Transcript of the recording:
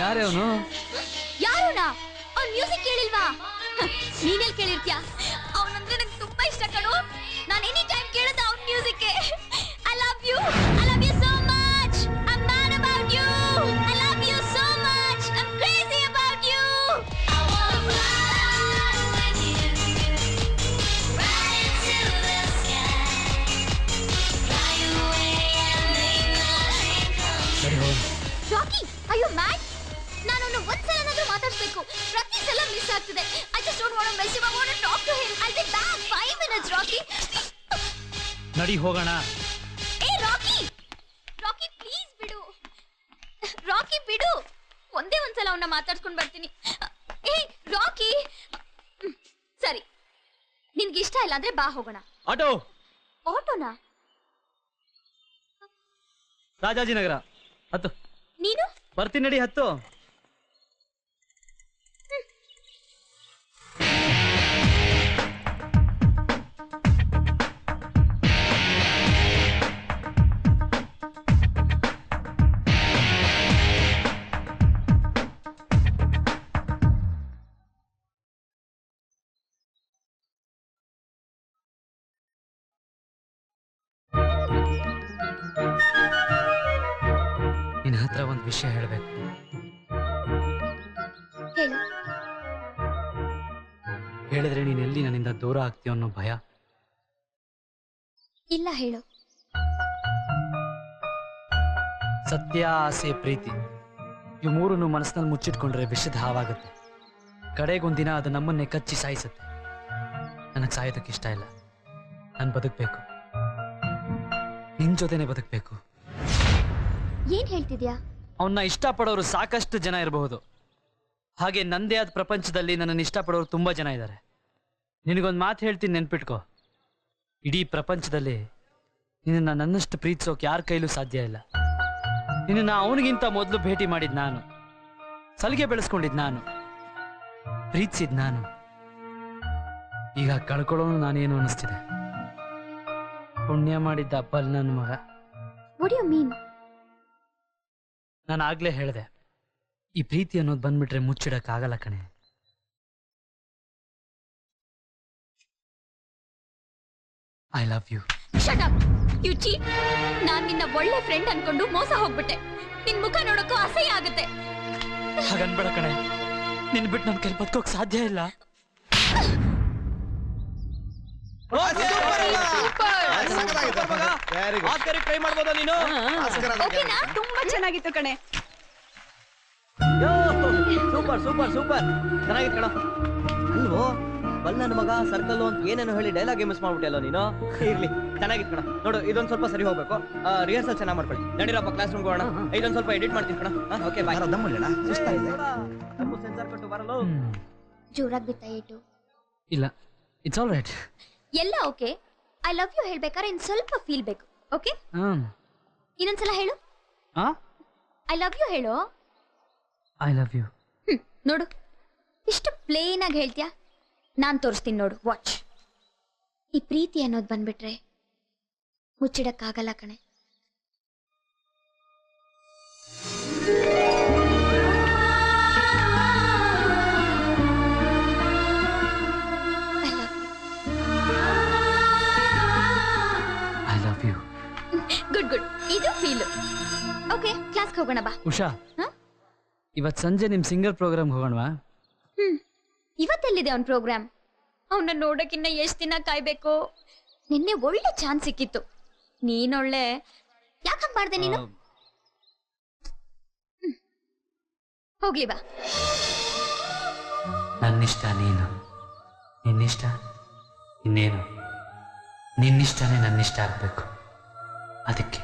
ಯಾರೇ ಅವನು? ಯಾರುನಾ? ಅವ್ನ್ ಮ್ಯೂಸಿಕ್ ಕೇಳಿಲ್ವಾ? ನೀನೆಲ್ ಕೇಳಿರ್ತೀಯ? ಅವನಂದ್ರೆ ನಂಗೆ ತುಂಬಾ ಇಷ್ಟ ಕಣೋ. ನಾನು ಎನಿ ಟೈಮ್ ಕೇಳೋದು ಅವ್ನ music. I love you so much. I am mad about you. I love you so much. I am crazy about you. I want to fly with you right into the sky. Fly away and make my dream come true. Rocky, are you mad? ನಾನು ಒಂದ್ಸಲನಾದ್ರೂ ಮಾತಾಡ್ಸ್ಬೇಕು. ಪ್ರತಿ ಸಲ miss ಆಗ್ತಿದೆ. I just don't want to miss him. I want to talk to him. I'll be back 5 minutes, Rocky. ನಡಿ ಹೋಗೋಣ. ಏ rakhi, rakhi please ಬಿಡು. ರಾಕಿ ಬಿಡು. ಒಂದೇ ಒಂದ್ಸಲ ಅವನ್ನ ಮಾತಾಡ್ಸ್ಕೊಂಡು ಬರ್ತೀನಿ. ಏ ರಾಕಿ, ಸರಿ, ನಿನ್ಗೆ ಇಷ್ಟ ಇಲ್ಲ ಅಂದ್ರೆ ಬಾ ಹೋಗೋಣ. ಆಟೋ. ಆಟೋನಾ? ರಾಜಾಜಿನಗರ ಹತ್ತು. ನೀನು? ಬರ್ತೀನಿ ನಡಿ, ಹತ್ತು. ನಿನ್ನ ಹತ್ರ ಒಂದು ವಿಷಯ ಹೇಳಬೇಕು. ಹೇಳು. ಹೇಳಿದ್ರೆ ನೀನ್ ಎಲ್ಲಿ ನನ್ನಿಂದ ದೂರ ಆಗ್ತೀಯ ಅನ್ನೋ ಭಯ. ಇಲ್ಲ, ಹೇಳು. ಸತ್ಯ, ಆಸೆ, ಪ್ರೀತಿ ಇವು ಮೂರನ್ನು ಮನಸ್ಸಿನಲ್ಲಿ ಮುಚ್ಚಿಟ್ಕೊಂಡ್ರೆ ವಿಷದ ಹಾವಾಗುತ್ತೆ. ಕಡೆಗೊಂದಿನ ಅದು ನಮ್ಮನ್ನೇ ಕಚ್ಚಿ ಸಾಯಿಸುತ್ತೆ. ನನಗೆ ಸಾಯೋದಕ್ಕೆ ಇಷ್ಟ ಇಲ್ಲ. ನಾನು ಬದುಕಬೇಕು, ನಿನ್ ಜೊತೆನೆ ಬದುಕಬೇಕು. ಏನ್ ಹೇಳ್ತಿದ್ಯಾ? ಅವನ್ನ ಇಷ್ಟಪಡೋರು ಸಾಕಷ್ಟು ಜನ ಇರಬಹುದು. ಹಾಗೆ ನಂದೇ ಆದ ಪ್ರಪಂಚದಲ್ಲಿ ನನ್ನನ್ನು ಇಷ್ಟಪಡೋರು ತುಂಬಾ ಜನ ಇದ್ದಾರೆ. ನಿನಗೊಂದು ಮಾತು ಹೇಳ್ತೀನಿ, ನೆನ್ಪಿಟ್ಕೋ. ಇಡೀ ಪ್ರಪಂಚದಲ್ಲಿ ನಿನ್ನ ನನ್ನಷ್ಟು ಪ್ರೀತಿಸೋಕೆ ಯಾರ ಕೈಲೂ ಸಾಧ್ಯ ಇಲ್ಲ. ನಿನ್ನ ಅವನಿಗಿಂತ ಮೊದಲು ಭೇಟಿ ಮಾಡಿದ್ ನಾನು, ಸಲಿಗೆ ಬೆಳೆಸ್ಕೊಂಡಿದ್ ನಾನು, ಪ್ರೀತಿಸಿದ್ ನಾನು. ಈಗ ಕಳ್ಕೊಳ್ಳೋನು ನಾನೇನು ಅನಿಸ್ತಿದೆ. ಪುಣ್ಯ ಮಾಡಿದ್ದ ಅಪ್ಪಲ್ ನನ್ನ ಮಗ. What you mean? ನಾನು ಆಗ್ಲೇ ಹೇಳಿದೆ, ಈ ಪ್ರೀತಿ ಅನ್ನೋದು ಬಂದ್ಬಿಟ್ರೆ ಮುಚ್ಚಿಡಕ್ ಆಗಲ್ಲ ಕಣೆ. I love you. Shut up you cheat. ನಾನ್ ನಿನ್ನ ಒಳ್ಳೆ ಫ್ರೆಂಡ್ ಅನ್ಕೊಂಡು ಮೋಸ ಹೋಗ್ಬಿಟ್ಟೆ. ನಿನ್ ಮುಖ ನೋಡಕ್ಕೂ ಅಸಹ್ಯ ಆಗುತ್ತೆ. ಹಾಗನ್ಬೇಡ ಕಣೆ, ನಿನ್ ಬಿಟ್ಟು ನನ್ ಕೈ ಬದುಕೋಕ್ ಸಾಧ್ಯ ಇಲ್ಲ. ತುಂಬಾ ಚೆನ್ನಾಗಿತ್ತು ಕಣೆ. ಸೂಪರ್ ಸೂಪರ್ ಸೂಪರ್, ಚೆನ್ನಾಗಿತ್ತು ಕಣ. ಅಲ್ವೋ ಬಲ್ ನನ್ನ ಮಗ ಸರ್ಕಲ್ ಅಂತ ಏನೇನು ಹೇಳಿ ಡೈಲಾಗ್ ಮಿಸ್ ಮಾಡ್ಬಿಟ್ಟೆಲ್ಲ ನೀನು. ಇರ್ಲಿ, ಚೆನ್ನಾಗಿತ್ತು ಕಣ. ನೋಡು, ಇದೊಂದು ಸ್ವಲ್ಪ ಸರಿ ಹೋಗ್ಬೇಕು. ರಿಹರ್ಸಲ್ ಚೆನ್ನಾಗಿ ಮಾಡ್ಕೊಳ್ಳಿ. ನಡೀರಪ್ಪ ಕ್ಲಾಸ್ ರೂಮ್ ಹೋಗೋಣ. ಇದೊಂದು ಸ್ವಲ್ಪ ಎಡಿಟ್ ಮಾಡ್ತೀನಿ ಕಣ. Okay bye. ಸೆನ್ಸಾರ್ ಕೊಟ್ಟು ಬರಲು ಜೋರಾಗಿ ಬಿತ್ತಾಯಿಟ್ಟು. ಇಲ್ಲ, ಇಟ್ಸ್ ಆಲ್ ರೈಟ್. ಎಲ್ಲ ಓಕೆ. ಐ ಲವ್ ಯು ಹೇಳ್ಬೇಕಾದ್ರೆ ಇನ್ ಸ್ವಲ್ಪ ಫೀಲ್ ಬೇಕು. ಓಕೆ, ಇನ್ನೊಂದ್ಸಲ ಹೇಳು. ಐ ಲವ್ ಯು ಹೇಳು. I love you. ನೋಡು, ಇಷ್ಟು ಪ್ಲೇನ್ ಆಗಿ ಹೇಳ್ತೀಯಾ. ನಾನ್ ತೋರಿಸ್ತೀನಿ ನೋಡು, ವಾಚ್. ಈ ಪ್ರೀತಿ ಅನ್ನೋದು ಬಂದ್ಬಿಟ್ರೆ ಮುಚ್ಚಿಡಕ್ಕಾಗಲ್ಲ ಕಣೆ. I love you. Good good, ಇದು ಫೀಲ್. ಓಕೆ, ಕ್ಲಾಸ್ಗೆ ಹೋಗೋಣ ಬಾ. ಉಷಾ, ಇವತ್ ಸಂಜೆ ನಿಮ್ ಸಿಂಗರ್ ಪ್ರೋಗ್ರಾಮ್ ಹೋಗೋಣವಾ? ಇವತ್ತೆಲ್ಲಿದೆ ಅವನ್ ಪ್ರೋಗ್ರಾಮ್? ಅವನ್ನ ನೋಡಕ್ಕಿನ್ನ ಎಷ್ಟ್ ದಿನ ಕಾಯ್ಬೇಕು? ನಿನ್ನೆ ಒಳ್ಳೆ ಚಾನ್ಸ್ ಸಿಕ್ಕಿತ್ತು. ನೀನೊಳ್ಳೆ ಯಾಕಂಗ್ ಮಾಡ್ದೆ ನೀನು? ಹೋಗ್ಲಿ ಬಾ. ನನ್ನಿಷ್ಟ ನೀನು, ನಿನ್ನಿಷ್ಟ ಇನ್ನೇನು. ನಿನ್ನಿಷ್ಟನೇ ನನ್ನಿಷ್ಟ ಆಗ್ಬೇಕು. ಅದಕ್ಕೆ